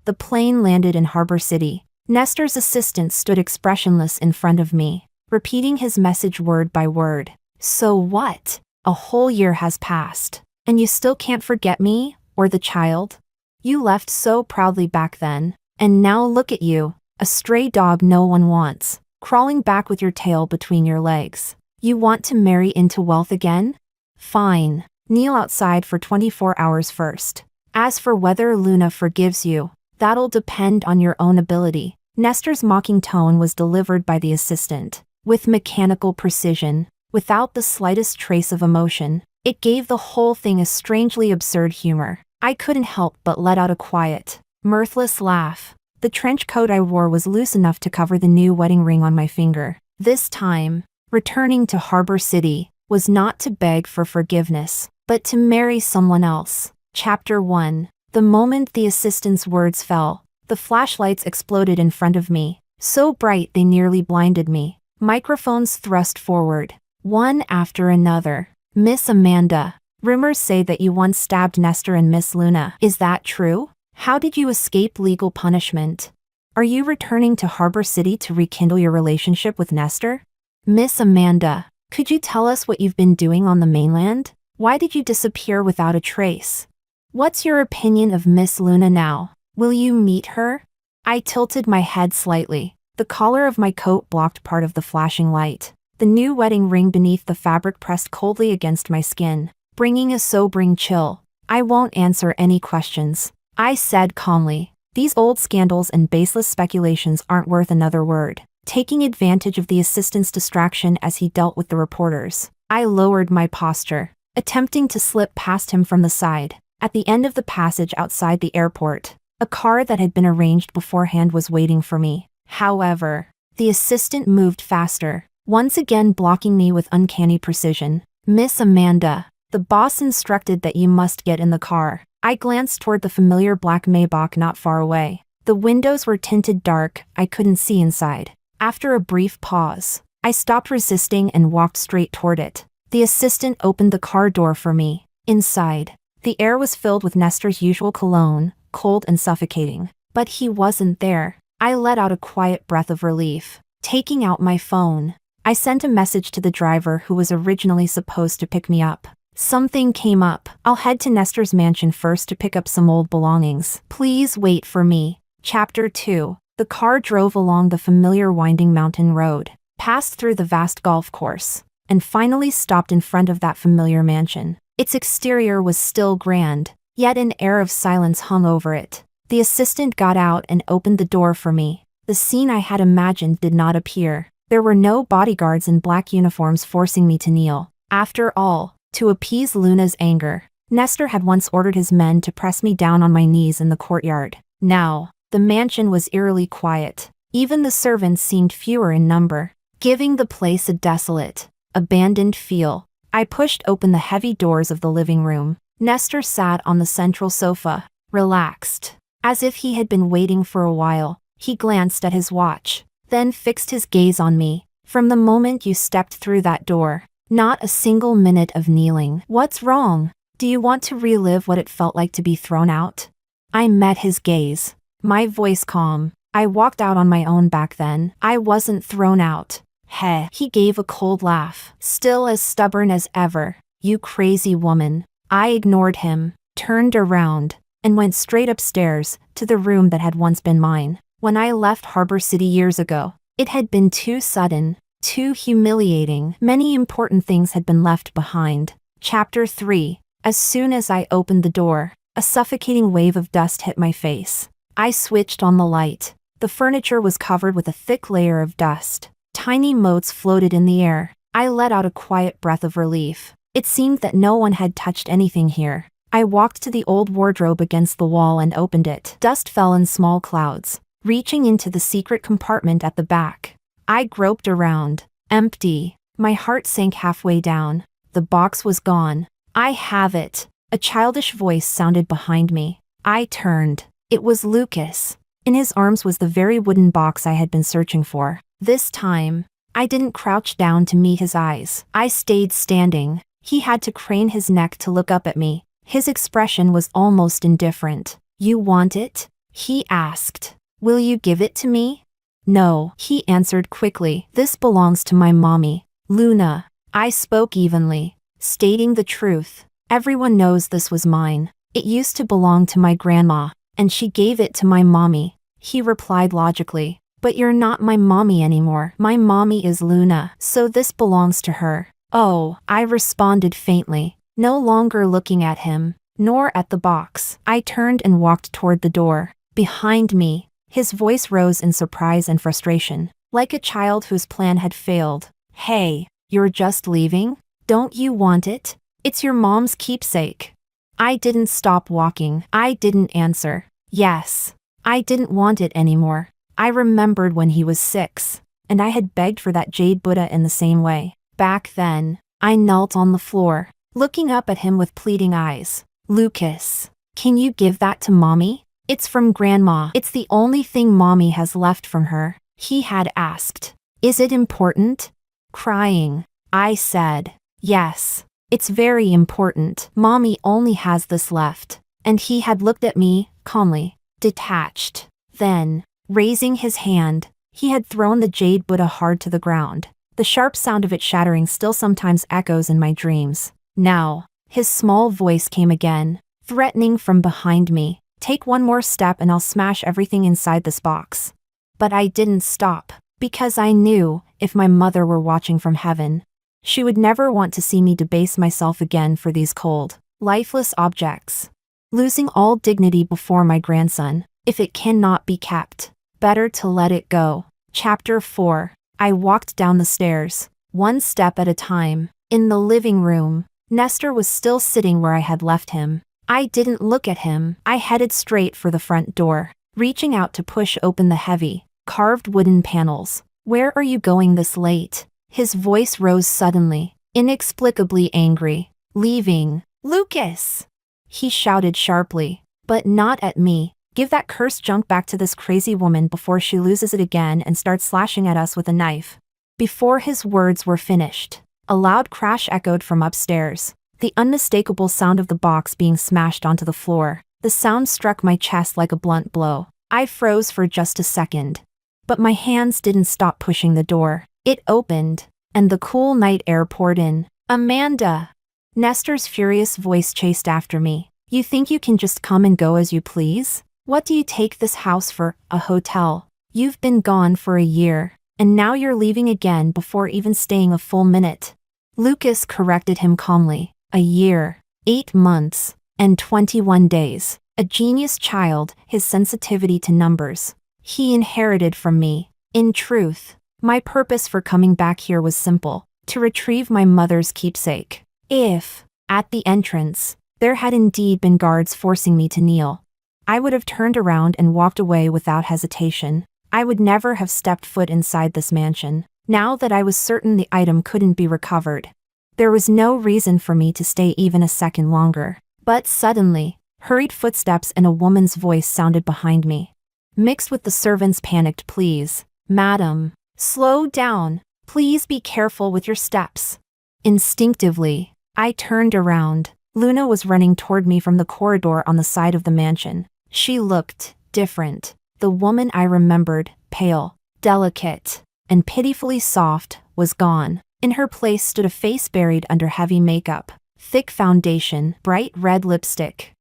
The plane landed in Harbor City. Nestor's assistant stood expressionless in front of me, repeating his message word by word. So what? A whole year has passed, and you still can't forget me, or the child? You left so proudly back then, and now look at you, a stray dog no one wants, crawling back with your tail between your legs. You want to marry into wealth again? Fine. Kneel outside for 24 hours first. As for whether Luna forgives you, that'll depend on your own ability. Nestor's mocking tone was delivered by the assistant, with mechanical precision, without the slightest trace of emotion. It gave the whole thing a strangely absurd humor. I couldn't help but let out a quiet, mirthless laugh. The trench coat I wore was loose enough to cover the new wedding ring on my finger. This time, returning to Harbor City was not to beg for forgiveness, but to marry someone else. Chapter 1. The moment the assistant's words fell, the flashlights exploded in front of me, so bright they nearly blinded me. Microphones thrust forward, one after another. Miss Amanda, rumors say that you once stabbed Nestor and Miss Luna. Is that true? How did you escape legal punishment? Are you returning to Harbor City to rekindle your relationship with Nestor? Miss Amanda, could you tell us what you've been doing on the mainland? Why did you disappear without a trace? What's your opinion of Miss Luna now? Will you meet her? I tilted my head slightly. The collar of my coat blocked part of the flashing light. The new wedding ring beneath the fabric pressed coldly against my skin, bringing a sobering chill. I won't answer any questions, I said calmly. These old scandals and baseless speculations aren't worth another word. Taking advantage of the assistant's distraction as he dealt with the reporters, I lowered my posture, attempting to slip past him from the side. At the end of the passage outside the airport, a car that had been arranged beforehand was waiting for me. However, the assistant moved faster, once again blocking me with uncanny precision. Miss Amanda, the boss instructed that you must get in the car. I glanced toward the familiar black Maybach not far away. The windows were tinted dark, I couldn't see inside. After a brief pause, I stopped resisting and walked straight toward it. The assistant opened the car door for me. Inside, the air was filled with Nestor's usual cologne, cold and suffocating. But he wasn't there. I let out a quiet breath of relief. Taking out my phone, I sent a message to the driver who was originally supposed to pick me up. Something came up. I'll head to Nestor's mansion first to pick up some old belongings. Please wait for me. Chapter 2. The car drove along the familiar winding mountain road, passed through the vast golf course, and finally stopped in front of that familiar mansion. Its exterior was still grand, yet an air of silence hung over it. The assistant got out and opened the door for me. The scene I had imagined did not appear. There were no bodyguards in black uniforms forcing me to kneel. After all, to appease Luna's anger, Nestor had once ordered his men to press me down on my knees in the courtyard. Now, the mansion was eerily quiet. Even the servants seemed fewer in number, giving the place a desolate, abandoned feel. I pushed open the heavy doors of the living room. Nestor sat on the central sofa, relaxed, as if he had been waiting for a while. He glanced at his watch, then fixed his gaze on me. From the moment you stepped through that door, not a single minute of kneeling. What's wrong? Do you want to relive what it felt like to be thrown out? I met his gaze, my voice calm. I walked out on my own back then. I wasn't thrown out. Heh. He gave a cold laugh, still as stubborn as ever. You crazy woman. I ignored him, turned around, and went straight upstairs, to the room that had once been mine. When I left Harbor City years ago, it had been too sudden, too humiliating. Many important things had been left behind. Chapter 3. As soon as I opened the door, a suffocating wave of dust hit my face. I switched on the light. The furniture was covered with a thick layer of dust. Tiny motes floated in the air. I let out a quiet breath of relief. It seemed that no one had touched anything here. I walked to the old wardrobe against the wall and opened it. Dust fell in small clouds, reaching into the secret compartment at the back. I groped around. Empty. My heart sank halfway down. The box was gone. I have it. A childish voice sounded behind me. I turned. It was Lucas. In his arms was the very wooden box I had been searching for. This time, I didn't crouch down to meet his eyes. I stayed standing. He had to crane his neck to look up at me. His expression was almost indifferent. You want it? he asked. Will you give it to me? No, he answered quickly. This belongs to my mommy, Luna. I spoke evenly, stating the truth. Everyone knows this was mine. It used to belong to my grandma, and she gave it to my mommy. He replied logically. But you're not my mommy anymore. My mommy is Luna, so this belongs to her. Oh, I responded faintly, no longer looking at him, nor at the box. I turned and walked toward the door. Behind me, his voice rose in surprise and frustration, like a child whose plan had failed. Hey, you're just leaving? Don't you want it? It's your mom's keepsake. I didn't stop walking. I didn't answer. Yes, I didn't want it anymore. I remembered when he was 6, and I had begged for that jade Buddha in the same way. Back then, I knelt on the floor, looking up at him with pleading eyes. Lucas, can you give that to mommy? It's from grandma. It's the only thing mommy has left from her. He had asked. Is it important? Crying, I said. Yes, it's very important. Mommy only has this left. And he had looked at me, calmly, detached. Then, raising his hand, he had thrown the jade Buddha hard to the ground. The sharp sound of it shattering still sometimes echoes in my dreams. Now, his small voice came again, threatening from behind me. Take one more step and I'll smash everything inside this box. But I didn't stop, because I knew, if my mother were watching from heaven, she would never want to see me debase myself again for these cold, lifeless objects. Losing all dignity before my grandson, if it cannot be kept. Better to let it go. Chapter 4. I walked down the stairs, one step at a time. In the living room, Nestor was still sitting where I had left him. I didn't look at him. I headed straight for the front door, reaching out to push open the heavy, carved wooden panels. Where are you going this late? His voice rose suddenly, inexplicably angry. Leaving. Lucas! He shouted sharply, but not at me. Give that cursed junk back to this crazy woman before she loses it again and starts slashing at us with a knife. Before his words were finished, a loud crash echoed from upstairs, the unmistakable sound of the box being smashed onto the floor. The sound struck my chest like a blunt blow. I froze for just a second. But my hands didn't stop pushing the door. It opened, and the cool night air poured in. Amanda! Nestor's furious voice chased after me. You think you can just come and go as you please? What do you take this house for, a hotel? You've been gone for a year, and now you're leaving again before even staying a full minute. Lucas corrected him calmly. A year, 8 months, and 21 days. A genius child, his sensitivity to numbers. He inherited from me. In truth, my purpose for coming back here was simple, to retrieve my mother's keepsake. If, at the entrance, there had indeed been guards forcing me to kneel, I would have turned around and walked away without hesitation. I would never have stepped foot inside this mansion, now that I was certain the item couldn't be recovered. There was no reason for me to stay even a second longer. But suddenly, hurried footsteps and a woman's voice sounded behind me, mixed with the servant's panicked pleas. Madam, slow down. Please be careful with your steps. Instinctively, I turned around. Luna was running toward me from the corridor on the side of the mansion. She looked different. The woman I remembered, pale, delicate, and pitifully soft, was gone. In her place stood a face buried under heavy makeup, thick foundation, bright red lipstick.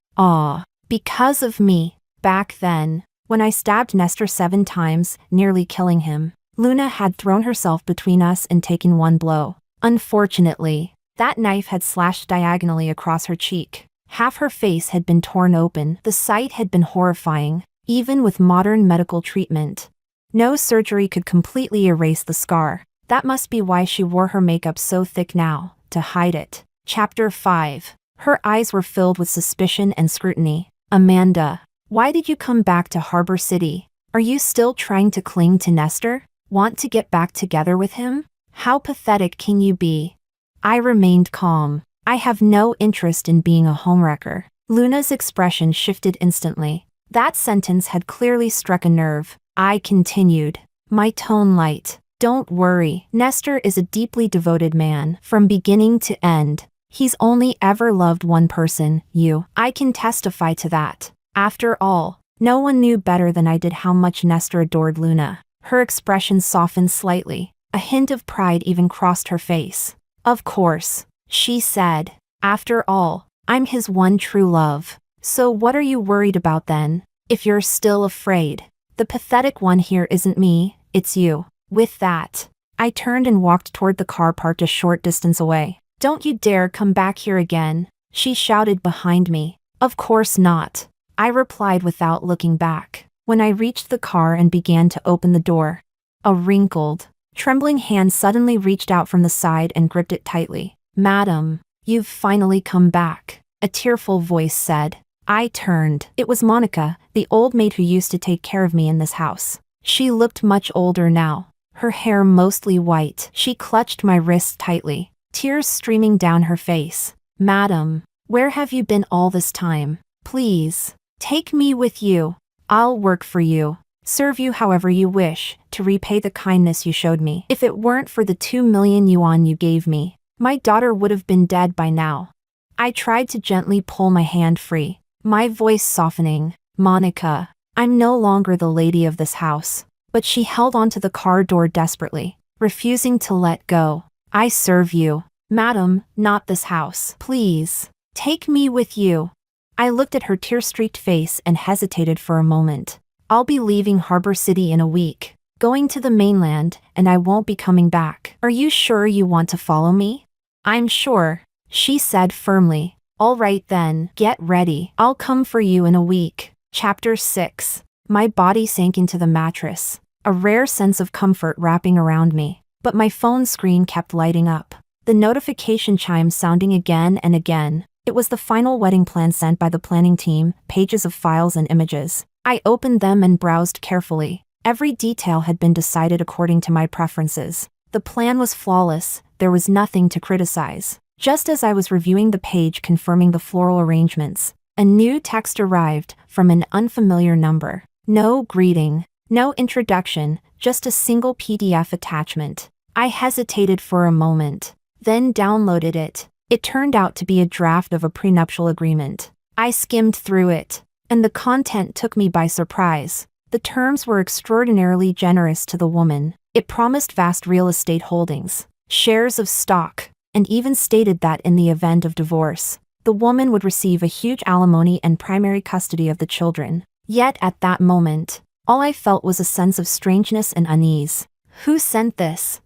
Because of me. Back then, when I stabbed Nestor 7 times, nearly killing him, Luna had thrown herself between us and taken one blow. Unfortunately, that knife had slashed diagonally across her cheek. Half her face had been torn open. The sight had been horrifying, even with modern medical treatment. No surgery could completely erase the scar. That must be why she wore her makeup so thick now, to hide it. Chapter 5. Her eyes were filled with suspicion and scrutiny. Amanda, why did you come back to Harbor City? Are you still trying to cling to Nestor? Want to get back together with him? How pathetic can you be? I remained calm. I have no interest in being a homewrecker. Luna's expression shifted instantly. That sentence had clearly struck a nerve. I continued, my tone light. Don't worry, Nestor is a deeply devoted man, from beginning to end. He's only ever loved one person, you. I can testify to that. After all, No one knew better than I did how much Nestor adored Luna. Her expression softened slightly. A hint of pride even crossed her face. Of course, she said. After all, I'm his one true love. So what are you worried about then? If you're still afraid. The pathetic one here isn't me, it's you. With that, I turned and walked toward the car parked a short distance away. Don't you dare come back here again, she shouted behind me. Of course not, I replied without looking back. When I reached the car and began to open the door, a wrinkled, trembling hand suddenly reached out from the side and gripped it tightly. Madam, you've finally come back, a tearful voice said. I turned. It was Monica, the old maid who used to take care of me in this house. She looked much older now, her hair mostly white. She clutched my wrist tightly, tears streaming down her face. Madam, where have you been all this time? Please, take me with you. I'll work for you, serve you however you wish, to repay the kindness you showed me. If it weren't for the 2 million yuan you gave me, my daughter would have been dead by now. I tried to gently pull my hand free, my voice softening. Monica, I'm no longer the lady of this house. But she held onto the car door desperately, refusing to let go. I serve you. Madam, not this house. Please, take me with you. I looked at her tear-streaked face and hesitated for a moment. I'll be leaving Harbor City in a week, going to the mainland, and I won't be coming back. Are you sure you want to follow me? I'm sure, she said firmly. All right then, get ready. I'll come for you in a week. Chapter 6. My body sank into the mattress, a rare sense of comfort wrapping around me. But my phone screen kept lighting up, the notification chimes sounding again and again. It was the final wedding plan sent by the planning team, pages of files and images. I opened them and browsed carefully. Every detail had been decided according to my preferences. The plan was flawless, there was nothing to criticize. Just as I was reviewing the page confirming the floral arrangements, a new text arrived from an unfamiliar number. No greeting, no introduction, just a single PDF attachment. I hesitated for a moment, then downloaded it. It turned out to be a draft of a prenuptial agreement. I skimmed through it, and the content took me by surprise. The terms were extraordinarily generous to the woman. It promised vast real estate holdings, shares of stock, and even stated that in the event of divorce, the woman would receive a huge alimony and primary custody of the children. Yet at that moment, all I felt was a sense of strangeness and unease. Who sent this?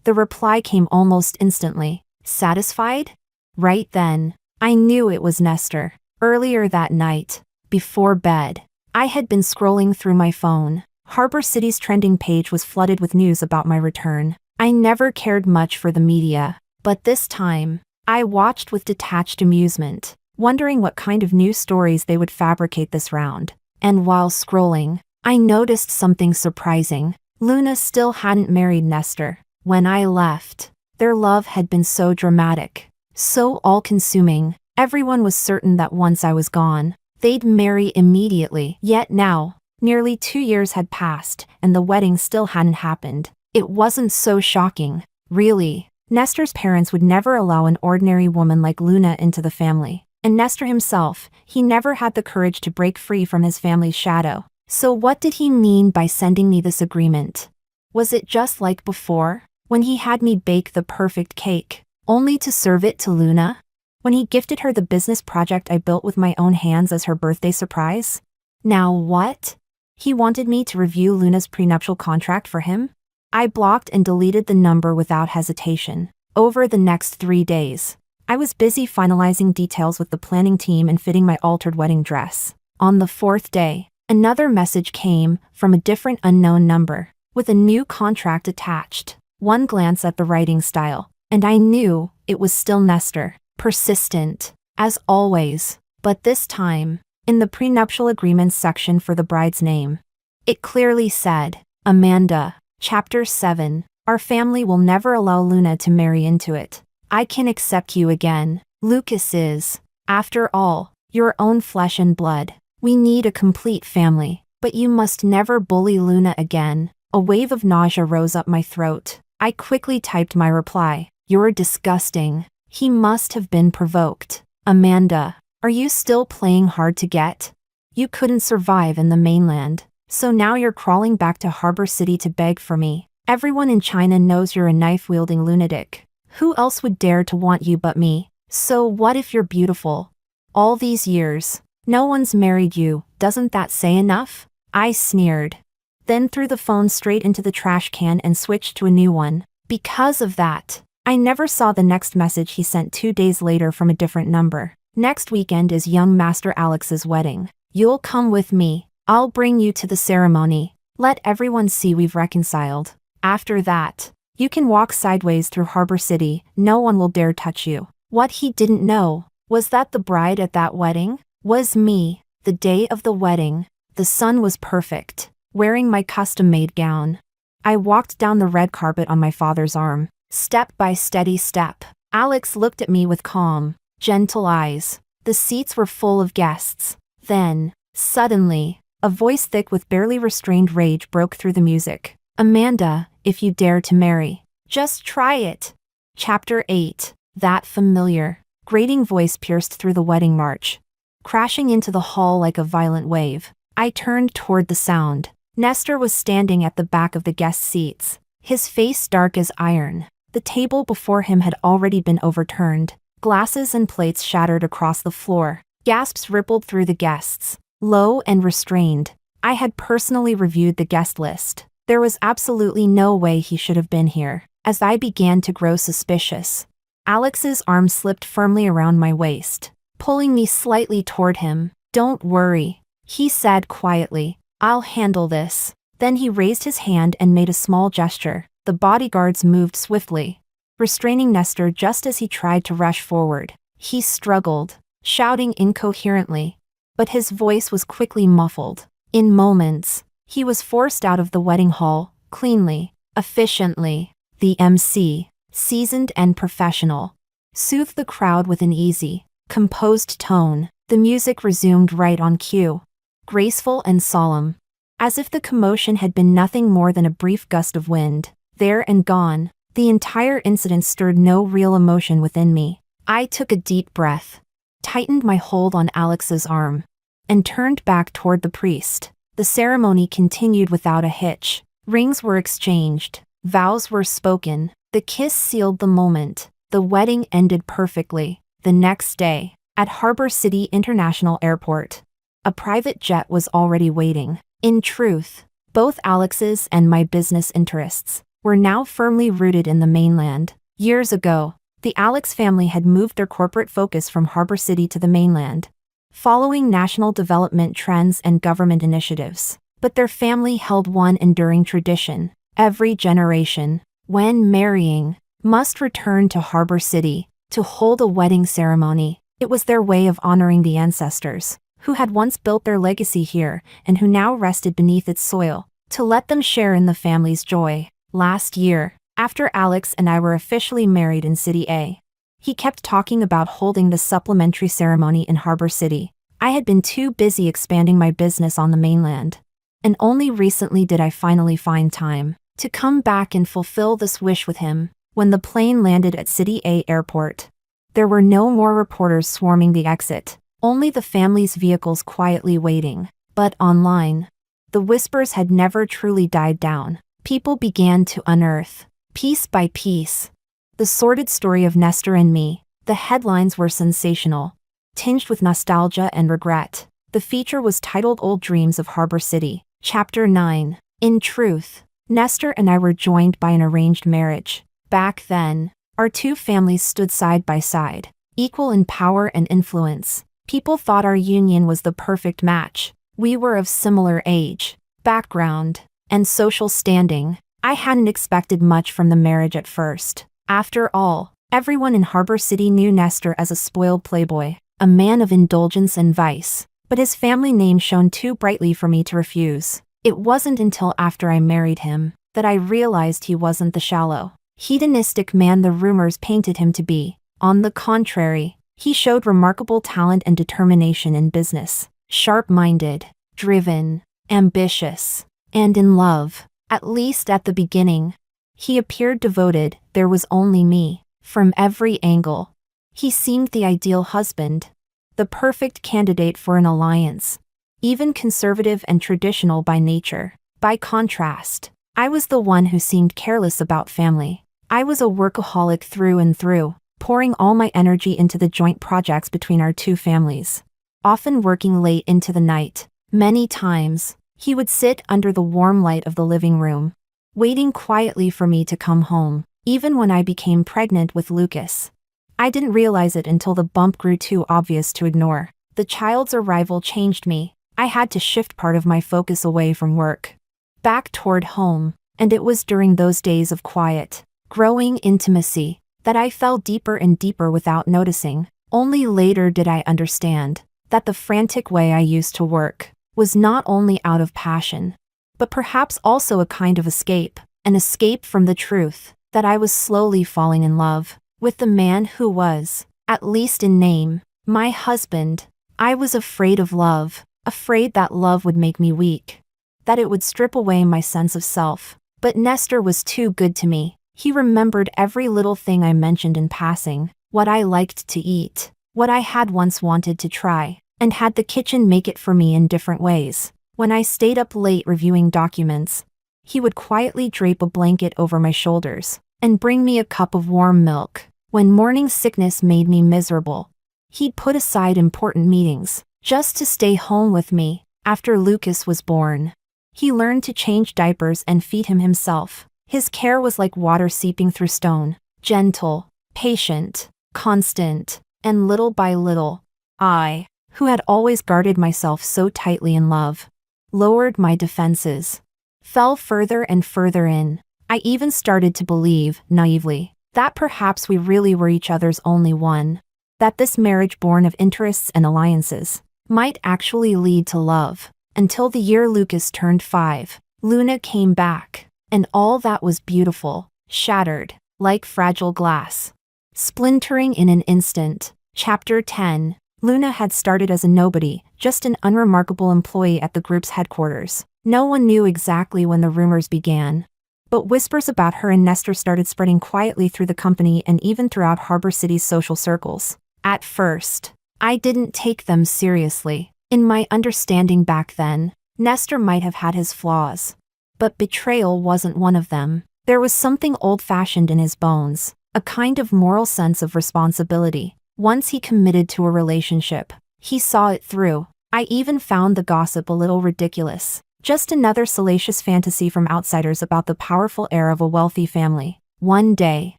The reply came almost instantly. Satisfied? Right then, I knew it was Nestor. Earlier that night, before bed, I had been scrolling through my phone. Harbor City's trending page was flooded with news about my return. I never cared much for the media, but this time, I watched with detached amusement, wondering what kind of new stories they would fabricate this round. And while scrolling, I noticed something surprising. Luna still hadn't married Nestor. When I left, their love had been so dramatic, so all-consuming. Everyone was certain that once I was gone, they'd marry immediately. Yet now, nearly 2 years had passed, and the wedding still hadn't happened. It wasn't so shocking, really. Nestor's parents would never allow an ordinary woman like Luna into the family. And Nestor himself, he never had the courage to break free from his family's shadow. So what did he mean by sending me this agreement? Was it just like before, when he had me bake the perfect cake, only to serve it to Luna? When he gifted her the business project I built with my own hands as her birthday surprise? Now what? He wanted me to review Luna's prenuptial contract for him? I blocked and deleted the number without hesitation. Over the next 3 days, I was busy finalizing details with the planning team and fitting my altered wedding dress. On the 4th day, another message came from a different unknown number, with a new contract attached. One glance at the writing style, and I knew it was still Nestor, persistent, as always, but this time, in the prenuptial agreements section for the bride's name, it clearly said, Amanda. Chapter 7. Our family will never allow Luna to marry into it. I can accept you again. Lucas is, after all, your own flesh and blood. We need a complete family, but you must never bully Luna again. A wave of nausea rose up my throat. I quickly typed my reply. You're disgusting. He must have been provoked. Amanda, are you still playing hard to get? You couldn't survive in the mainland, so now you're crawling back to Harbor City to beg for me. Everyone in China knows you're a knife-wielding lunatic. Who else would dare to want you but me? So what if you're beautiful? All these years, no one's married you, doesn't that say enough? I sneered. Then threw the phone straight into the trash can and switched to a new one. Because of that, I never saw the next message he sent 2 days later from a different number. Next weekend is young Master Alex's wedding. You'll come with me. I'll bring you to the ceremony. Let everyone see we've reconciled. After that, you can walk sideways through Harbor City. No one will dare touch you. What he didn't know was that the bride at that wedding was me. The day of the wedding, the sun was perfect, wearing my custom-made gown. I walked down the red carpet on my father's arm, step by steady step. Alex looked at me with calm, gentle eyes. The seats were full of guests. Then, suddenly, a voice thick with barely restrained rage broke through the music. Amanda, if you dare to marry, just try it. Chapter 8. That familiar, grating voice pierced through the wedding march, crashing into the hall like a violent wave. I turned toward the sound. Nestor was standing at the back of the guest seats, his face dark as iron. The table before him had already been overturned. Glasses and plates shattered across the floor. Gasps rippled through the guests, low and restrained. I had personally reviewed the guest list. There was absolutely no way he should have been here. As I began to grow suspicious, Alex's arm slipped firmly around my waist, pulling me slightly toward him. Don't worry, he said quietly. I'll handle this. Then he raised his hand and made a small gesture. The bodyguards moved swiftly, restraining Nestor just as he tried to rush forward. He struggled, shouting incoherently, but his voice was quickly muffled. In moments, he was forced out of the wedding hall, cleanly, efficiently. The MC, seasoned and professional, soothed the crowd with an easy, composed tone. The music resumed right on cue, graceful and solemn, as if the commotion had been nothing more than a brief gust of wind. There and gone, the entire incident stirred no real emotion within me. I took a deep breath, tightened my hold on Alex's arm, and turned back toward the priest. The ceremony continued without a hitch. Rings were exchanged, vows were spoken, the kiss sealed the moment. The wedding ended perfectly. The next day, at Harbor City International Airport, a private jet was already waiting. In truth, both Alex's and my business interests were now firmly rooted in the mainland. Years ago, the Alex family had moved their corporate focus from Harbor City to the mainland, following national development trends and government initiatives. But their family held one enduring tradition. Every generation, when marrying, must return to Harbor City to hold a wedding ceremony. It was their way of honoring the ancestors, who had once built their legacy here and who now rested beneath its soil, to let them share in the family's joy. Last year, after Alex and I were officially married in City A, he kept talking about holding the supplementary ceremony in Harbor City. I had been too busy expanding my business on the mainland, and only recently did I finally find time to come back and fulfill this wish with him. When the plane landed at City A airport, there were no more reporters swarming the exit, only the family's vehicles quietly waiting. But online, the whispers had never truly died down. People began to unearth, piece by piece, the sordid story of Nestor and me. The headlines were sensational, tinged with nostalgia and regret. The feature was titled Old Dreams of Harbor City. Chapter 9. In truth, Nestor and I were joined by an arranged marriage. Back then, our two families stood side by side, equal in power and influence. People thought our union was the perfect match. We were of similar age, background, and social standing. I hadn't expected much from the marriage at first. After all, everyone in Harbor City knew Nestor as a spoiled playboy, a man of indulgence and vice, but his family name shone too brightly for me to refuse. It wasn't until after I married him that I realized he wasn't the shallow, hedonistic man the rumors painted him to be. On the contrary, he showed remarkable talent and determination in business. Sharp-minded, driven, ambitious, and in love, at least at the beginning. He appeared devoted. There was only me. From every angle, he seemed the ideal husband, the perfect candidate for an alliance. even conservative and traditional by nature. By contrast, I was the one who seemed careless about family. I was a workaholic through and through, pouring all my energy into the joint projects between our two families. Often working late into the night. Many times, he would sit under the warm light of the living room, waiting quietly for me to come home, even when I became pregnant with Lucas. I didn't realize it until the bump grew too obvious to ignore. The child's arrival changed me. I had to shift part of my focus away from work, back toward home, and it was during those days of quiet, growing intimacy, that I fell deeper and deeper without noticing. Only later did I understand that the frantic way I used to work was not only out of passion, but perhaps also a kind of escape, an escape from the truth that I was slowly falling in love with the man who was, at least in name, my husband. I was afraid of love, afraid that love would make me weak, that it would strip away my sense of self. But Nestor was too good to me. He remembered every little thing I mentioned in passing, what I liked to eat, what I had once wanted to try, and had the kitchen make it for me in different ways. When I stayed up late reviewing documents, he would quietly drape a blanket over my shoulders and bring me a cup of warm milk. When morning sickness made me miserable, he'd put aside important meetings just to stay home with me. After Lucas was born, he learned to change diapers and feed him himself. His care was like water seeping through stone, gentle, patient, constant, and little by little, I, who had always guarded myself so tightly in love, lowered my defenses, fell further and further in. I even started to believe, naively, that perhaps we really were each other's only one, that this marriage born of interests and alliances might actually lead to love. Until the year Lucas turned 5, Luna came back, and all that was beautiful shattered, like fragile glass, splintering in an instant. Chapter 10. Luna had started as a nobody, just an unremarkable employee at the group's headquarters. No one knew exactly when the rumors began, but whispers about her and Nestor started spreading quietly through the company and even throughout Harbor City's social circles. At first, I didn't take them seriously. In my understanding back then, Nestor might have had his flaws, but betrayal wasn't one of them. There was something old-fashioned in his bones, a kind of moral sense of responsibility. Once he committed to a relationship, he saw it through. I even found the gossip a little ridiculous. Just another salacious fantasy from outsiders about the powerful heir of a wealthy family. One day,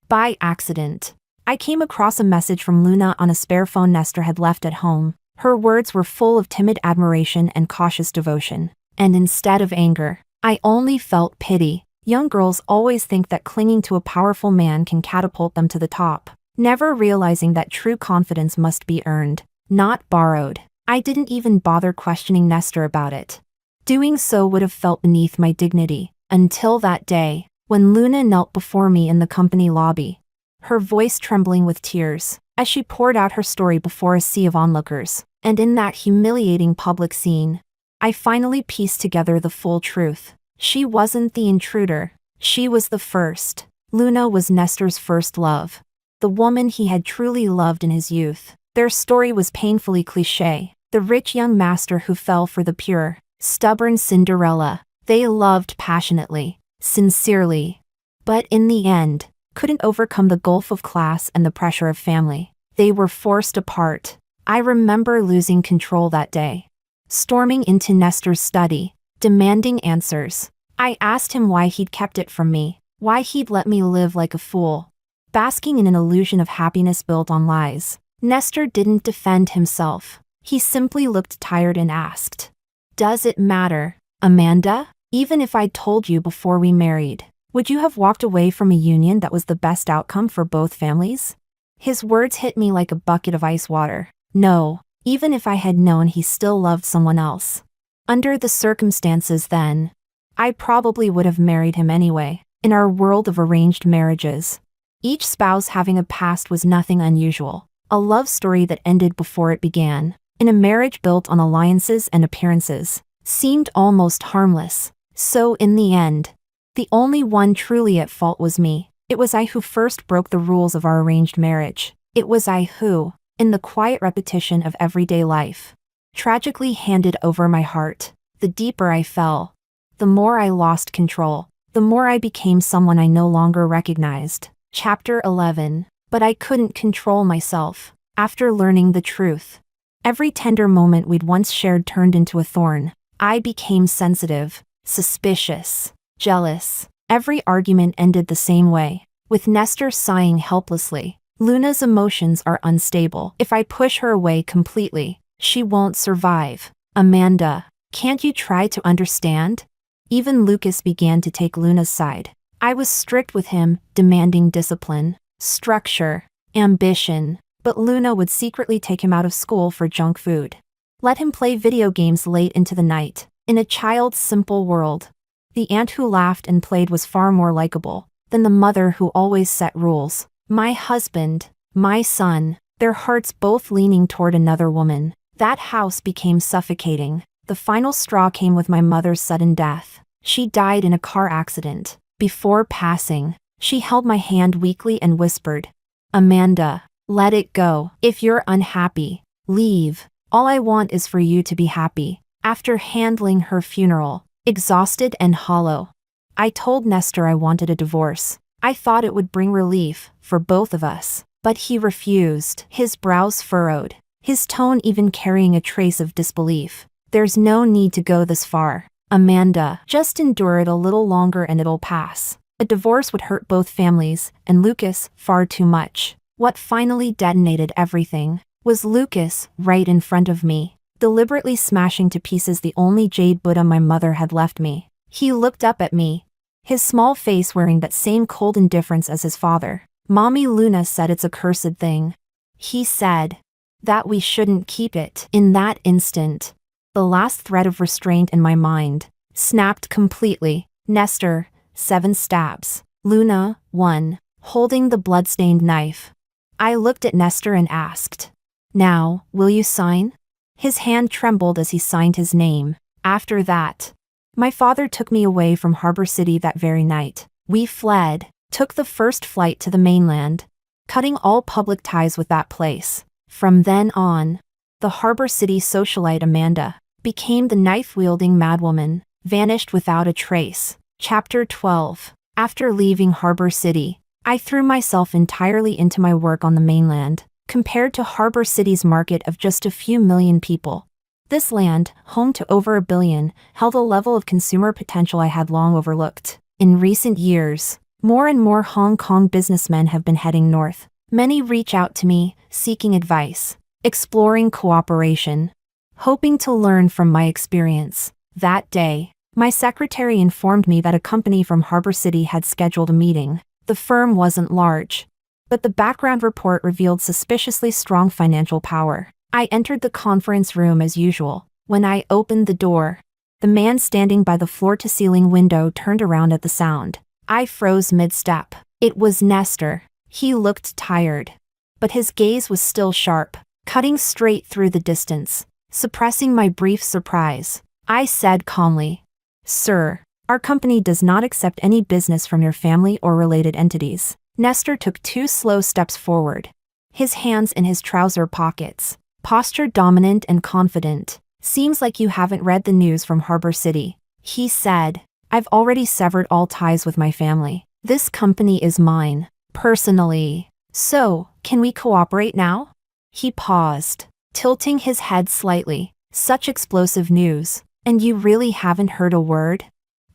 by accident, I came across a message from Luna on a spare phone Nestor had left at home. Her words were full of timid admiration and cautious devotion. And instead of anger, I only felt pity. Young girls always think that clinging to a powerful man can catapult them to the top, never realizing that true confidence must be earned, not borrowed. I didn't even bother questioning Nestor about it. Doing so would have felt beneath my dignity, until that day, when Luna knelt before me in the company lobby, her voice trembling with tears, as she poured out her story before a sea of onlookers. And in that humiliating public scene, I finally pieced together the full truth. She wasn't the intruder. She was the first. Luna was Nestor's first love, the woman he had truly loved in his youth. Their story was painfully cliché, the rich young master who fell for the pure, stubborn Cinderella. They loved passionately, sincerely, but in the end, couldn't overcome the gulf of class and the pressure of family. They were forced apart. I remember losing control that day, storming into Nestor's study, demanding answers. I asked him why he'd kept it from me, why he'd let me live like a fool, basking in an illusion of happiness built on lies. Nestor didn't defend himself. He simply looked tired and asked, "Does it matter, Amanda? Even if I'd told you before we married, would you have walked away from a union that was the best outcome for both families?" His words hit me like a bucket of ice water. No, even if I had known he still loved someone else. Under the circumstances then, I probably would have married him anyway. In our world of arranged marriages, each spouse having a past was nothing unusual. A love story that ended before it began, in a marriage built on alliances and appearances, seemed almost harmless. So in the end, the only one truly at fault was me. It was I who first broke the rules of our arranged marriage. It was I who, in the quiet repetition of everyday life, tragically handed over my heart. The deeper I fell, the more I lost control, the more I became someone I no longer recognized. Chapter 11. But I couldn't control myself. After learning the truth, every tender moment we'd once shared turned into a thorn. I became sensitive, suspicious, jealous. Every argument ended the same way, with Nestor sighing helplessly. Luna's emotions are unstable. If I push her away completely, she won't survive. Amanda, can't you try to understand? Even Lucas began to take Luna's side. I was strict with him, demanding discipline, structure, ambition, but Luna would secretly take him out of school for junk food. Let him play video games late into the night. In a child's simple world, the aunt who laughed and played was far more likable than the mother who always set rules. My husband, my son, their hearts both leaning toward another woman. That house became suffocating. The final straw came with my mother's sudden death. She died in a car accident. Before passing, she held my hand weakly and whispered, "Amanda, let it go. If you're unhappy, leave. All I want is for you to be happy." After handling her funeral, exhausted and hollow, I told Nestor I wanted a divorce. I thought it would bring relief for both of us, but he refused. His brows furrowed, his tone even carrying a trace of disbelief. "There's no need to go this far, Amanda. Just endure it a little longer and it'll pass." A divorce would hurt both families, and Lucas far too much. What finally detonated everything was Lucas right in front of me, deliberately smashing to pieces the only jade Buddha my mother had left me. He looked up at me, his small face wearing that same cold indifference as his father. "Mommy, Luna said it's a cursed thing." He said that we shouldn't keep it. In that instant, the last thread of restraint in my mind snapped completely. Nestor, 7 stabs. Luna, 1, holding the bloodstained knife. I looked at Nestor and asked, "Now, will you sign?" His hand trembled as he signed his name. After that, my father took me away from Harbor City that very night. We fled, took the first flight to the mainland, cutting all public ties with that place. From then on, the Harbor City socialite Amanda became the knife-wielding madwoman, vanished without a trace. Chapter 12. After leaving Harbor City, I threw myself entirely into my work on the mainland. Compared to Harbor City's market of just a few million people, this land, home to over 1 billion, held a level of consumer potential I had long overlooked. In recent years, more and more Hong Kong businessmen have been heading north. Many reach out to me, seeking advice, exploring cooperation, hoping to learn from my experience. That day, my secretary informed me that a company from Harbor City had scheduled a meeting. The firm wasn't large, but the background report revealed suspiciously strong financial power. I entered the conference room as usual. When I opened the door, the man standing by the floor-to-ceiling window turned around at the sound. I froze mid-step. It was Nestor. He looked tired, but his gaze was still sharp, cutting straight through the distance. Suppressing my brief surprise, I said calmly, "Sir, our company does not accept any business from your family or related entities." Nestor took 2 slow steps forward, his hands in his trouser pockets, posture dominant and confident. "Seems like you haven't read the news from Harbor City," he said. "I've already severed all ties with my family. This company is mine, personally. So, can we cooperate now?" He paused, tilting his head slightly. "Such explosive news, and you really haven't heard a word?"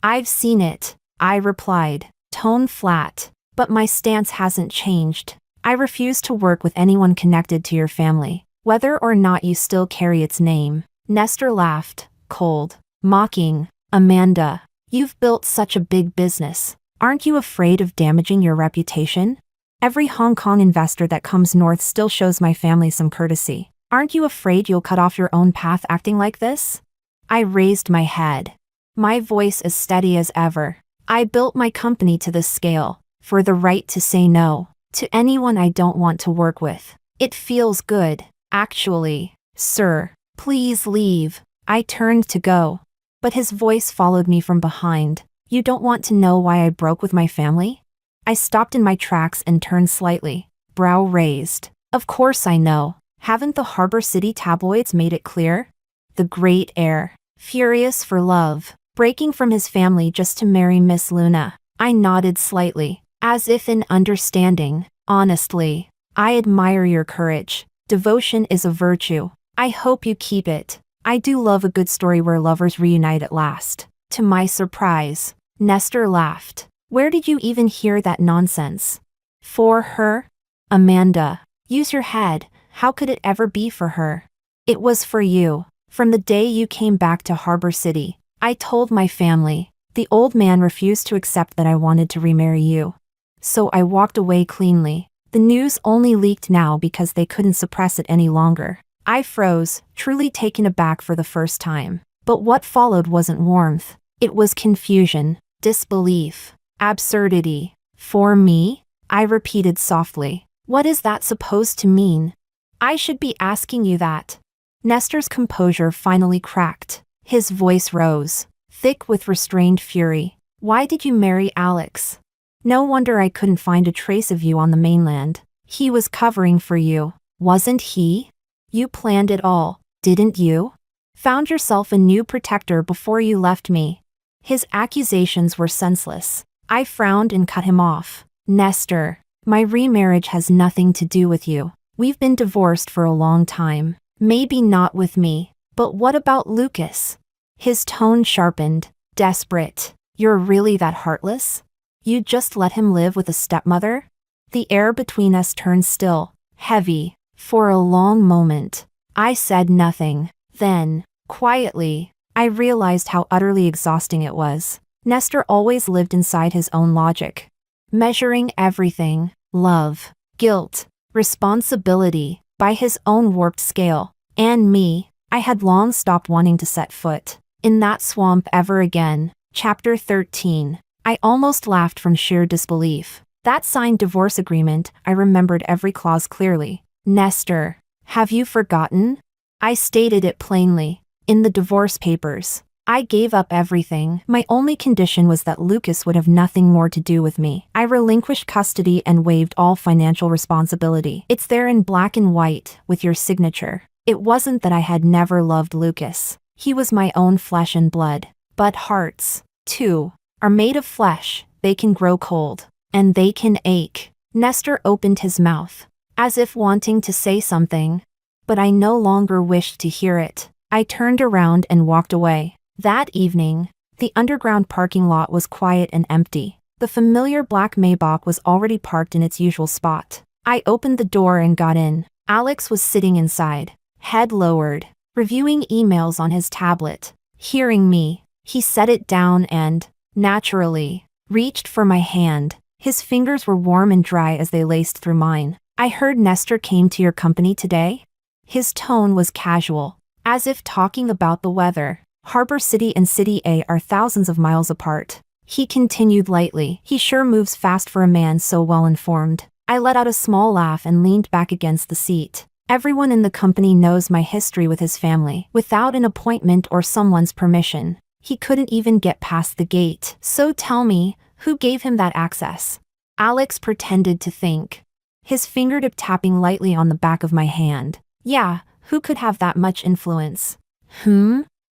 "I've seen it," I replied, tone flat. "But my stance hasn't changed. I refuse to work with anyone connected to your family, whether or not you still carry its name." Nestor laughed, cold, mocking. "Amanda, you've built such a big business. Aren't you afraid of damaging your reputation? Every Hong Kong investor that comes north still shows my family some courtesy. Aren't you afraid you'll cut off your own path acting like this?" I raised my head, my voice as steady as ever. "I built my company to this scale for the right to say no to anyone I don't want to work with. It feels good, actually. Sir, please leave." I turned to go, but his voice followed me from behind. "You don't want to know why I broke with my family?" I stopped in my tracks and turned slightly, brow raised. "Of course I know. Haven't the Harbor City tabloids made it clear?" the great heir, furious for love, breaking from his family just to marry Miss Luna. I nodded slightly, as if in understanding. Honestly, I admire your courage. Devotion is a virtue. I hope you keep it. I do love a good story where lovers reunite at last. To my surprise, Nestor laughed. Where did you even hear that nonsense? For her? Amanda, use your head. How could it ever be for her? It was for you. From the day you came back to Harbor City, I told my family. The old man refused to accept that I wanted to remarry you. So I walked away cleanly. The news only leaked now because they couldn't suppress it any longer. I froze, truly taken aback for the first time. But what followed wasn't warmth. It was confusion, disbelief, absurdity. For me? I repeated softly. What is that supposed to mean? I should be asking you that. Nestor's composure finally cracked. His voice rose, thick with restrained fury. Why did you marry Alex? No wonder I couldn't find a trace of you on the mainland. He was covering for you, wasn't he? You planned it all, didn't you? Found yourself a new protector before you left me. His accusations were senseless. I frowned and cut him off. Nestor, my remarriage has nothing to do with you. We've been divorced for a long time. Maybe not with me, but what about Lucas? His tone sharpened, desperate. You're really that heartless? You just let him live with a stepmother? The air between us turned still, heavy. For a long moment, I said nothing. Then, quietly, I realized how utterly exhausting it was. Nestor always lived inside his own logic, measuring everything, love, guilt, responsibility, by his own warped scale. And me, I had long stopped wanting to set foot in that swamp ever again. Chapter 13. I almost laughed from sheer disbelief. That signed divorce agreement, I remembered every clause clearly. Nestor, have you forgotten? I stated it plainly. In the divorce papers, I gave up everything. My only condition was that Lucas would have nothing more to do with me. I relinquished custody and waived all financial responsibility. It's there in black and white, with your signature. It wasn't that I had never loved Lucas. He was my own flesh and blood. But hearts, too, are made of flesh. They can grow cold. And they can ache. Nestor opened his mouth, as if wanting to say something. But I no longer wished to hear it. I turned around and walked away. That evening, the underground parking lot was quiet and empty. The familiar black Maybach was already parked in its usual spot. I opened the door and got in. Alex was sitting inside, head lowered, reviewing emails on his tablet. Hearing me, he set it down and, naturally, reached for my hand. His fingers were warm and dry as they laced through mine. I heard Nestor came to your company today? His tone was casual, as if talking about the weather. Harbor City and City A are thousands of miles apart. He continued lightly. He sure moves fast for a man so well informed. I let out a small laugh and leaned back against the seat. Everyone in the company knows my history with his family. Without an appointment or someone's permission, he couldn't even get past the gate. So tell me, who gave him that access? Alex pretended to think, his fingertip tapping lightly on the back of my hand. Yeah, who could have that much influence?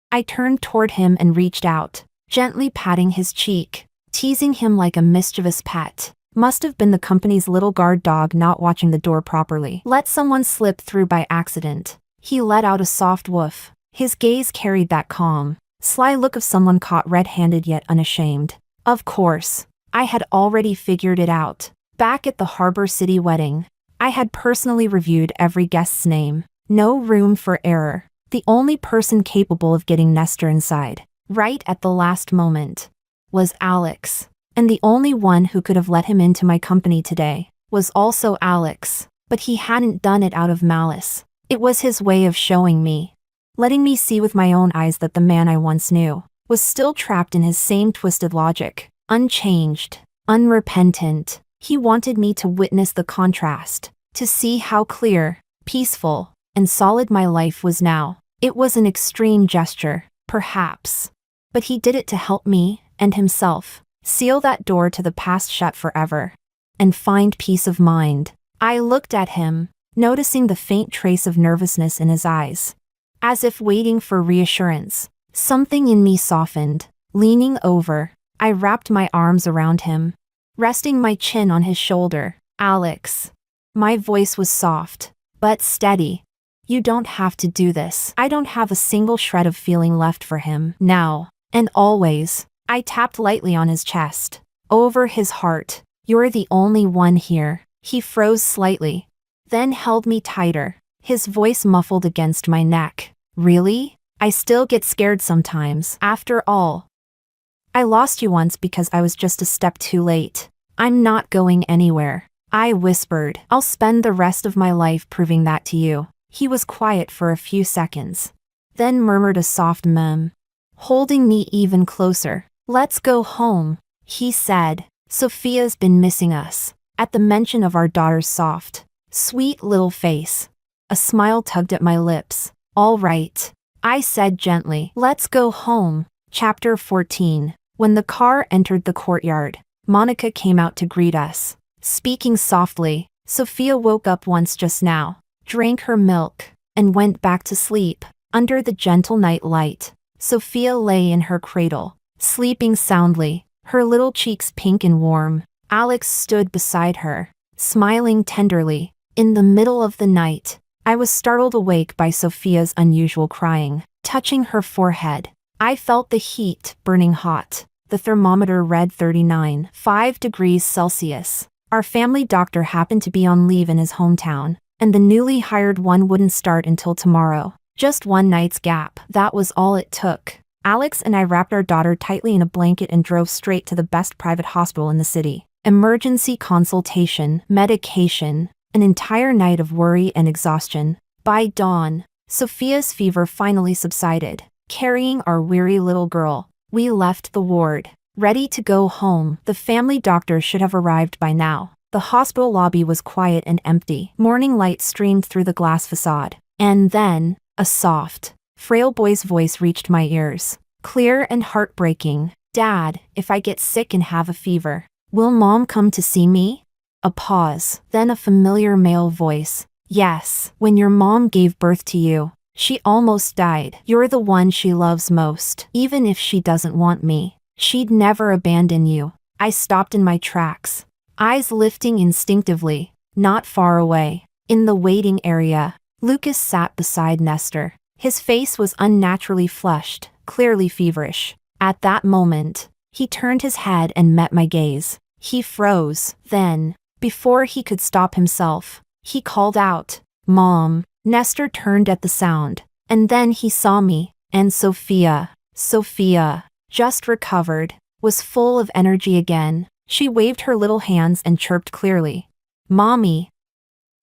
I turned toward him and reached out, gently patting his cheek, teasing him like a mischievous pet. Must have been the company's little guard dog not watching the door properly. Let someone slip through by accident. He let out a soft woof. His gaze carried that calm, sly look of someone caught red-handed yet unashamed. Of course, I had already figured it out. Back at the Harbor City wedding, I had personally reviewed every guest's name. No room for error. The only person capable of getting Nestor inside, right at the last moment, was Alex. And the only one who could have let him into my company today was also Alex. But he hadn't done it out of malice. It was his way of showing me, letting me see with my own eyes that the man I once knew was still trapped in his same twisted logic, unchanged, unrepentant. He wanted me to witness the contrast, to see how clear, peaceful, and solid my life was now. It was an extreme gesture, perhaps, but he did it to help me, and himself, seal that door to the past shut forever, and find peace of mind. I looked at him, noticing the faint trace of nervousness in his eyes. as if waiting for reassurance. Something in me softened. Leaning over, I wrapped my arms around him, resting my chin on his shoulder. Alex. My voice was soft, but steady. You don't have to do this. I don't have a single shred of feeling left for him now, and always. I tapped lightly on his chest, over his heart. You're the only one here. He froze slightly, then held me tighter, his voice muffled against my neck. Really? I still get scared sometimes. After all, I lost you once because I was just a step too late. I'm not going anywhere. I whispered. I'll spend the rest of my life proving that to you. He was quiet for a few seconds, then murmured a soft mem, holding me even closer. Let's go home, he said. Sophia's been missing us. At the mention of our daughter's soft, sweet little face, a smile tugged at my lips. All right, I said gently. Let's go home. Chapter 14. When the car entered the courtyard, Monica came out to greet us. Speaking softly, Sophia woke up once just now, drank her milk, and went back to sleep. Under the gentle night light, Sophia lay in her cradle, sleeping soundly, her little cheeks pink and warm. Alex stood beside her, smiling tenderly. In the middle of the night, I was startled awake by Sophia's unusual crying. Touching her forehead, I felt the heat burning hot. The thermometer read 39.5 degrees Celsius. Our family doctor happened to be on leave in his hometown, and the newly hired one wouldn't start until tomorrow. Just one night's gap. That was all it took. Alex and I wrapped our daughter tightly in a blanket and drove straight to the best private hospital in the city. Emergency consultation, medication, an entire night of worry and exhaustion. By dawn, Sophia's fever finally subsided. Carrying our weary little girl, we left the ward, ready to go home. The family doctor should have arrived by now. The hospital lobby was quiet and empty. Morning light streamed through the glass facade. And then, a soft, frail boy's voice reached my ears. Clear and heartbreaking. Dad, if I get sick and have a fever, will Mom come to see me? A pause, then a familiar male voice. Yes, when your mom gave birth to you, she almost died. You're the one she loves most. Even if she doesn't want me, she'd never abandon you. I stopped in my tracks, eyes lifting instinctively. Not far away, in the waiting area, Lucas sat beside Nestor. His face was unnaturally flushed, clearly feverish. At that moment, he turned his head and met my gaze. He froze. Then, before he could stop himself, he called out, Mom. Nestor turned at the sound, and then he saw me, and Sophia, just recovered, was full of energy again. She waved her little hands and chirped clearly. Mommy.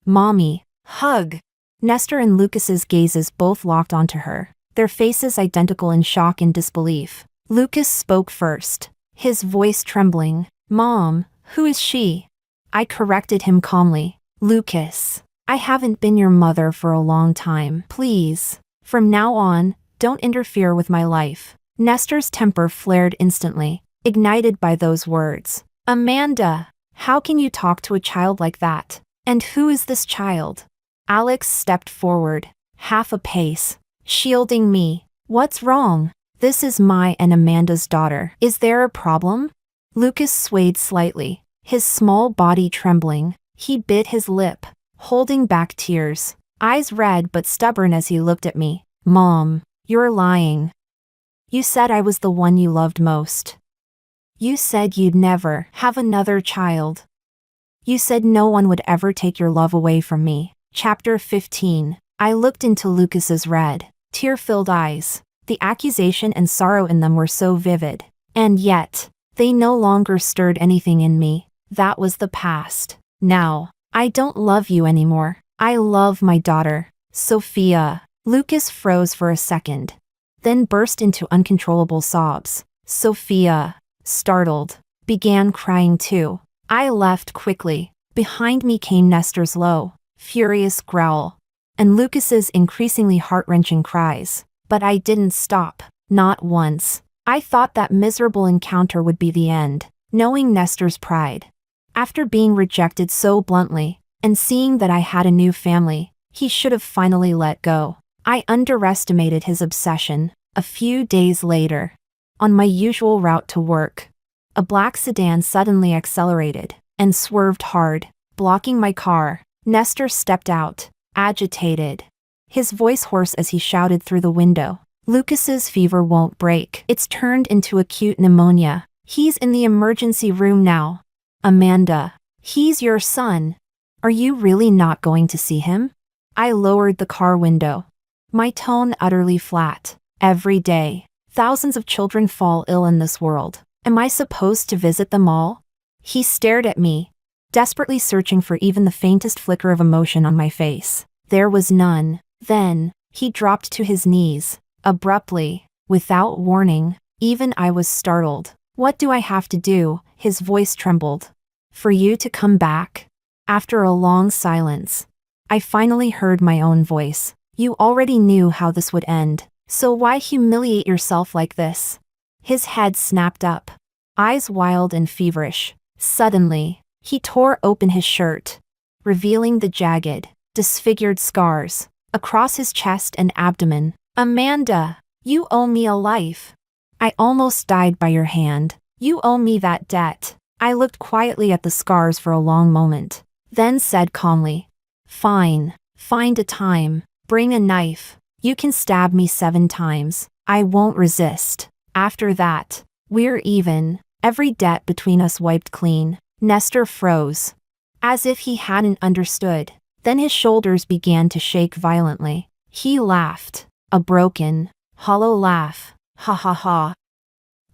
Mommy. Hug. Nestor and Lucas's gazes both locked onto her, their faces identical in shock and disbelief. Lucas spoke first, his voice trembling. Mom, who is she? I corrected him calmly. Lucas, I haven't been your mother for a long time. Please, from now on, don't interfere with my life. Nestor's temper flared instantly, ignited by those words. Amanda, how can you talk to a child like that? And who is this child? Alex stepped forward, half a pace, shielding me. What's wrong? This is my and Amanda's daughter. Is there a problem? Lucas swayed slightly, his small body trembling. He bit his lip, holding back tears, eyes red but stubborn as he looked at me. Mom, you're lying. You said I was the one you loved most. You said you'd never have another child. You said no one would ever take your love away from me. Chapter 15. I looked into Lucas's red, tear-filled eyes. The accusation and sorrow in them were so vivid. And yet, they no longer stirred anything in me. That was the past. Now, I don't love you anymore. I love my daughter, Sophia. Lucas froze for a second, then burst into uncontrollable sobs. Sophia, startled, began crying too. I left quickly. Behind me came Nestor's low, furious growl, and Lucas's increasingly heart-wrenching cries. But I didn't stop, not once. I thought that miserable encounter would be the end, knowing Nestor's pride. After being rejected so bluntly, and seeing that I had a new family, he should have finally let go. I underestimated his obsession. A few days later, on my usual route to work, a black sedan suddenly accelerated and swerved hard, blocking my car. Nestor stepped out, agitated, his voice hoarse as he shouted through the window. Lucas's fever won't break. It's turned into acute pneumonia. He's in the emergency room now. Amanda, he's your son. Are you really not going to see him? I lowered the car window, my tone utterly flat. Every day, thousands of children fall ill in this world. Am I supposed to visit them all? He stared at me, desperately searching for even the faintest flicker of emotion on my face. There was none. Then, he dropped to his knees, abruptly, without warning. Even I was startled. What do I have to do? His voice trembled. For you to come back? After a long silence, I finally heard my own voice. You already knew how this would end, so why humiliate yourself like this? His head snapped up, eyes wild and feverish. Suddenly, he tore open his shirt, revealing the jagged, disfigured scars across his chest and abdomen. Amanda, you owe me a life. I almost died by your hand. You owe me that debt. I looked quietly at the scars for a long moment, then said calmly, Fine, find a time, bring a knife. You can stab me 7 times. I won't resist. After that, we're even. Every debt between us wiped clean. Nestor froze, as if he hadn't understood. Then his shoulders began to shake violently. He laughed, a broken, hollow laugh. Ha ha ha.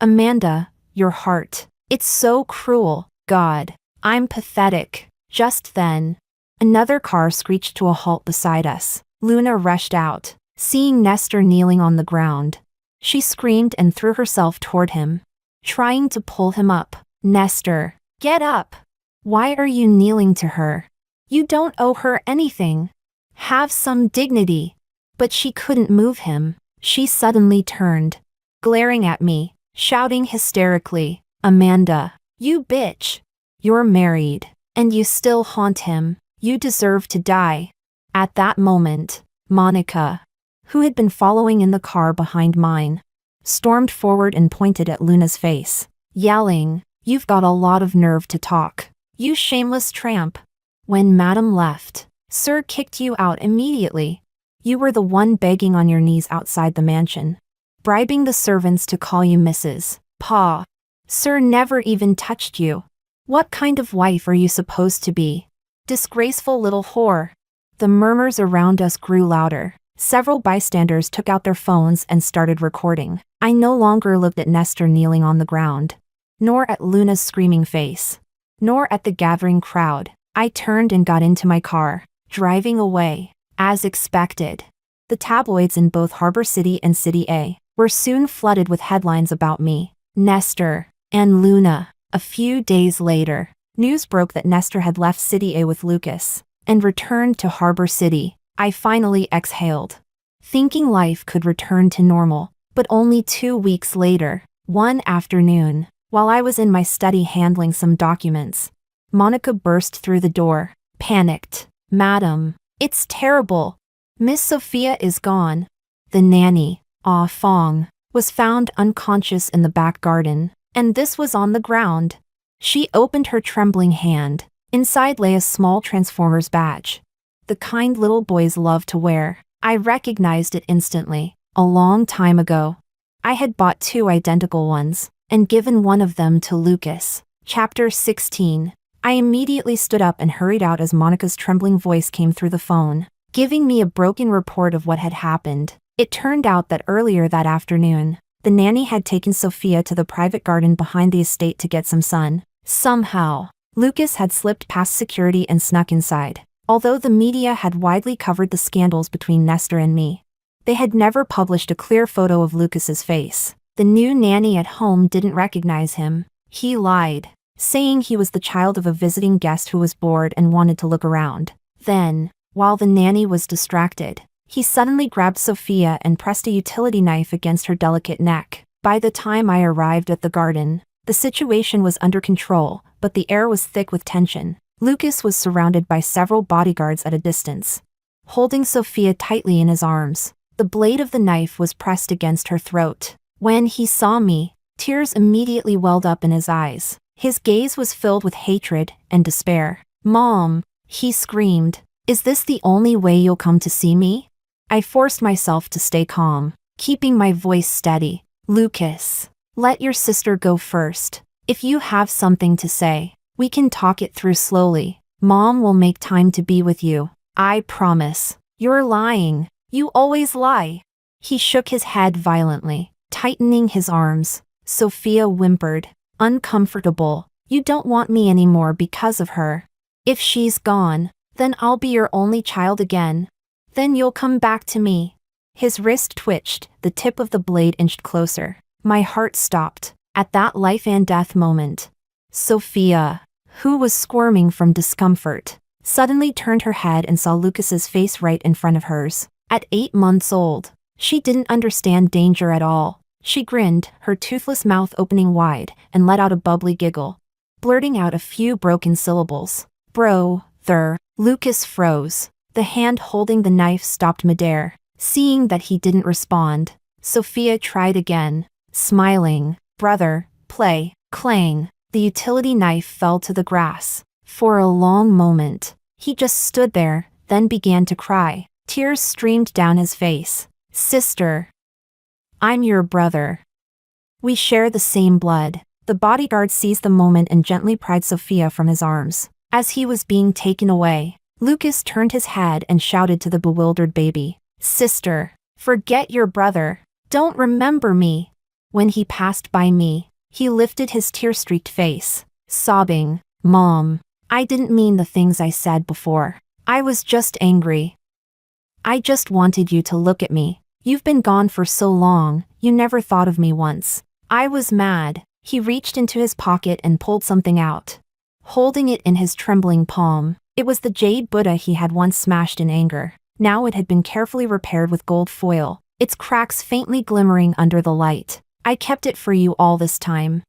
Amanda, your heart. It's so cruel. God, I'm pathetic. Just then, another car screeched to a halt beside us. Luna rushed out, seeing Nestor kneeling on the ground. She screamed and threw herself toward him, trying to pull him up. Nestor, get up. Why are you kneeling to her? You don't owe her anything. Have some dignity. But she couldn't move him. She suddenly turned, glaring at me, shouting hysterically, Amanda, you bitch. You're married, and you still haunt him. You deserve to die. At that moment, Monica, who had been following in the car behind mine, stormed forward and pointed at Luna's face, yelling, You've got a lot of nerve to talk. You shameless tramp. When Madam left, Sir kicked you out immediately. You were the one begging on your knees outside the mansion, bribing the servants to call you Mrs. Pa. Sir never even touched you. What kind of wife are you supposed to be? Disgraceful little whore. The murmurs around us grew louder. Several bystanders took out their phones and started recording. I no longer looked at Nestor kneeling on the ground, nor at Luna's screaming face, nor at the gathering crowd. I turned and got into my car, driving away. As expected, the tabloids in both Harbor City and City A were soon flooded with headlines about me, Nestor, and Luna. A few days later, news broke that Nestor had left City A with Lucas and returned to Harbor City. I finally exhaled, thinking life could return to normal. But only 2 weeks later, one afternoon, while I was in my study handling some documents, Monica burst through the door, panicked. Madam, it's terrible. Miss Sophia is gone. The nanny, Ah Fong, was found unconscious in the back garden, and this was on the ground. She opened her trembling hand. Inside lay a small Transformers badge, the kind little boys love to wear. I recognized it instantly. A long time ago, I had bought 2 identical ones and given one of them to Lucas. Chapter 16. I immediately stood up and hurried out as Monica's trembling voice came through the phone, giving me a broken report of what had happened. It turned out that earlier that afternoon, the nanny had taken Sophia to the private garden behind the estate to get some sun. Somehow, Lucas had slipped past security and snuck inside. Although the media had widely covered the scandals between Nestor and me, they had never published a clear photo of Lucas's face. The new nanny at home didn't recognize him. He lied, saying he was the child of a visiting guest who was bored and wanted to look around. Then, while the nanny was distracted, he suddenly grabbed Sophia and pressed a utility knife against her delicate neck. By the time I arrived at the garden, the situation was under control, but the air was thick with tension. Lucas was surrounded by several bodyguards at a distance, holding Sophia tightly in his arms. The blade of the knife was pressed against her throat. When he saw me, tears immediately welled up in his eyes. His gaze was filled with hatred and despair. "Mom," he screamed, "is this the only way you'll come to see me?" I forced myself to stay calm, keeping my voice steady. "Lucas, let your sister go first. If you have something to say, we can talk it through slowly. Mom will make time to be with you. I promise." "You're lying. You always lie." He shook his head violently, tightening his arms. Sophia whimpered, uncomfortable. "You don't want me anymore because of her. If she's gone, then I'll be your only child again. Then you'll come back to me." His wrist twitched, the tip of the blade inched closer. My heart stopped at that life and death moment. Sophia, who was squirming from discomfort, suddenly turned her head and saw Lucas's face right in front of hers. At 8 months old, she didn't understand danger at all. She grinned, her toothless mouth opening wide, and let out a bubbly giggle, blurting out a few broken syllables. "Brother." Lucas froze. The hand holding the knife stopped midair. Seeing that he didn't respond, Sophia tried again, smiling. "Brother, play." Clang. The utility knife fell to the grass. For a long moment, he just stood there, then began to cry. Tears streamed down his face. "Sister, I'm your brother. We share the same blood." The bodyguard seized the moment and gently pried Sophia from his arms. As he was being taken away, Lucas turned his head and shouted to the bewildered baby, "Sister, forget your brother. Don't remember me." When he passed by me, he lifted his tear-streaked face, sobbing, "Mom, I didn't mean the things I said before. I was just angry. I just wanted you to look at me. You've been gone for so long, you never thought of me once." I was mad. He reached into his pocket and pulled something out. Holding it in his trembling palm, it was the jade Buddha he had once smashed in anger. Now it had been carefully repaired with gold foil, its cracks faintly glimmering under the light. "I kept it for you all this time."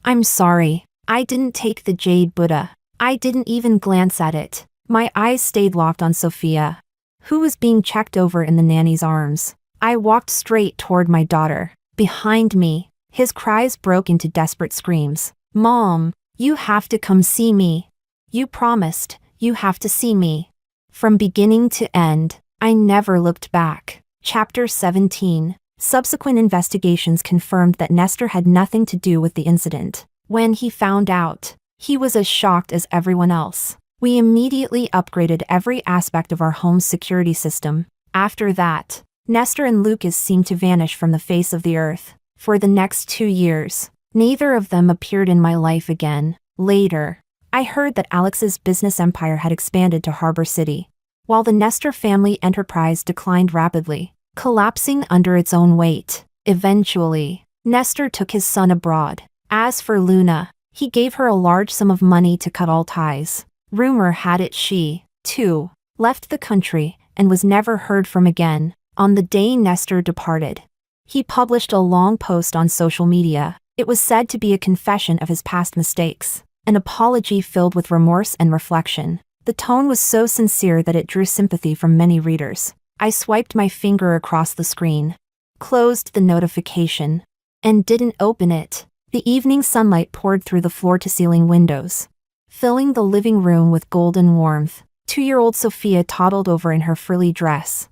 "I'm sorry. I didn't take the jade Buddha. I didn't even glance at it." My eyes stayed locked on Sophia, who was being checked over in the nanny's arms. I walked straight toward my daughter. Behind me, his cries broke into desperate screams. "Mom, you have to come see me. You promised, you have to see me." From beginning to end, I never looked back. Chapter 17. Subsequent investigations confirmed that Nestor had nothing to do with the incident. When he found out, he was as shocked as everyone else. We immediately upgraded every aspect of our home's security system. After that, Nestor and Lucas seemed to vanish from the face of the earth. For the next 2 years, neither of them appeared in my life again. Later, I heard that Alex's business empire had expanded to Harbor City, while the Nestor family enterprise declined rapidly, collapsing under its own weight. Eventually, Nestor took his son abroad. As for Luna, he gave her a large sum of money to cut all ties. Rumor had it she, too, left the country and was never heard from again. On the day Nestor departed, he published a long post on social media. It was said to be a confession of his past mistakes, an apology filled with remorse and reflection. The tone was so sincere that it drew sympathy from many readers. I swiped my finger across the screen, closed the notification, and didn't open it. The evening sunlight poured through the floor-to-ceiling windows, filling the living room with golden warmth. 2-year-old Sophia toddled over in her frilly dress,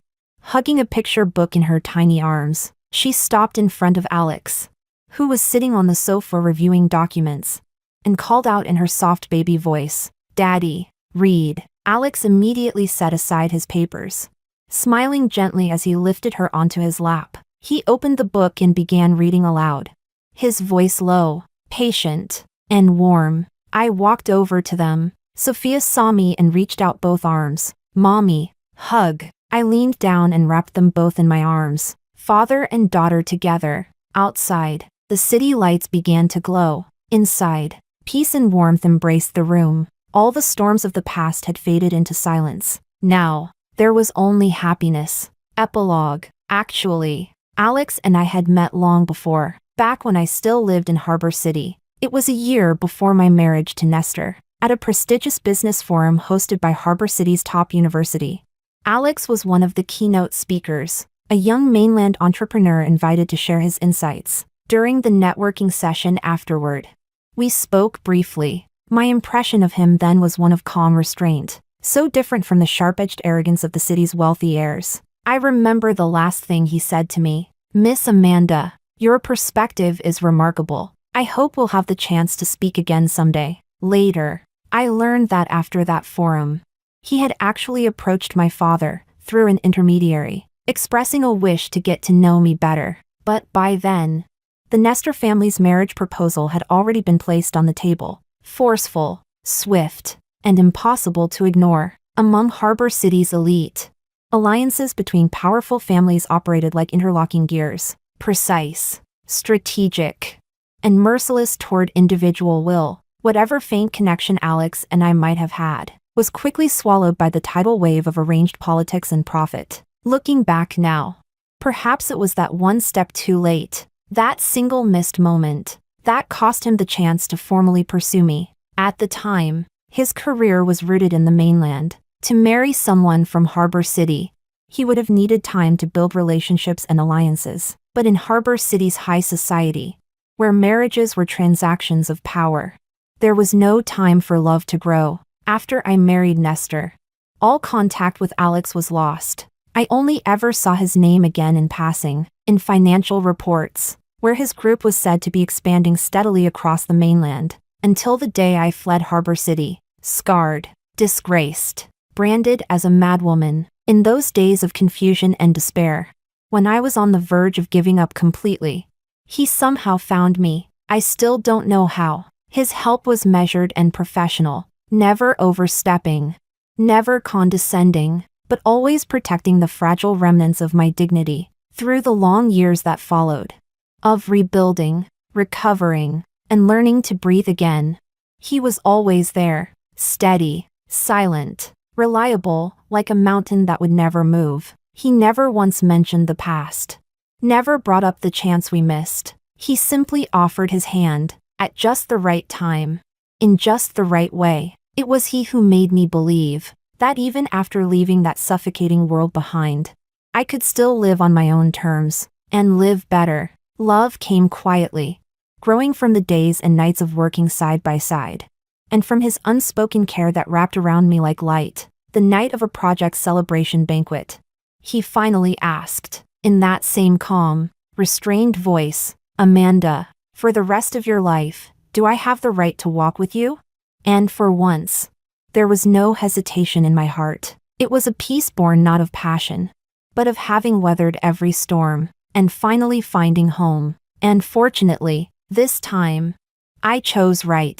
hugging a picture book in her tiny arms. She stopped in front of Alex, who was sitting on the sofa reviewing documents, and called out in her soft baby voice, "Daddy, read." Alex immediately set aside his papers, smiling gently as he lifted her onto his lap. He opened the book and began reading aloud, his voice low, patient, and warm. I walked over to them. Sophia saw me and reached out both arms. "Mommy, hug." I leaned down and wrapped them both in my arms, father and daughter together. Outside, the city lights began to glow. Inside, peace and warmth embraced the room. All the storms of the past had faded into silence. Now, there was only happiness. Epilogue. Actually, Alex and I had met long before, back when I still lived in Harbor City. It was a year before my marriage to Nestor, at a prestigious business forum hosted by Harbor City's top university. Alex was one of the keynote speakers, a young mainland entrepreneur invited to share his insights. During the networking session afterward, we spoke briefly. My impression of him then was one of calm restraint, so different from the sharp-edged arrogance of the city's wealthy heirs. I remember the last thing he said to me. "Miss Amanda, your perspective is remarkable. I hope we'll have the chance to speak again someday." Later, I learned that after that forum, he had actually approached my father through an intermediary, expressing a wish to get to know me better. But by then, the Nestor family's marriage proposal had already been placed on the table. Forceful, swift, and impossible to ignore. Among Harbor City's elite, alliances between powerful families operated like interlocking gears, precise, strategic, and merciless toward individual will. Whatever faint connection Alex and I might have had was quickly swallowed by the tidal wave of arranged politics and profit. Looking back now, perhaps it was that one step too late, that single missed moment, that cost him the chance to formally pursue me. At the time, his career was rooted in the mainland. To marry someone from Harbor City, he would have needed time to build relationships and alliances. But in Harbor City's high society, where marriages were transactions of power, there was no time for love to grow. After I married Nestor, all contact with Alex was lost. I only ever saw his name again in passing, in financial reports, where his group was said to be expanding steadily across the mainland, until the day I fled Harbor City, scarred, disgraced, branded as a madwoman. In those days of confusion and despair, when I was on the verge of giving up completely, he somehow found me. I still don't know how. His help was measured and professional, never overstepping, never condescending, but always protecting the fragile remnants of my dignity. Through the long years that followed, of rebuilding, recovering, and learning to breathe again, he was always there, steady, silent, reliable, like a mountain that would never move. He never once mentioned the past, never brought up the chance we missed. He simply offered his hand, at just the right time, in just the right way. It was he who made me believe that even after leaving that suffocating world behind, I could still live on my own terms, and live better. Love came quietly, growing from the days and nights of working side by side, and from his unspoken care that wrapped around me like light. The night of a project celebration banquet, he finally asked, in that same calm, restrained voice, "Amanda, for the rest of your life, do I have the right to walk with you?" And for once, there was no hesitation in my heart. It was a peace born not of passion, but of having weathered every storm, and finally finding home. And fortunately, this time, I chose right.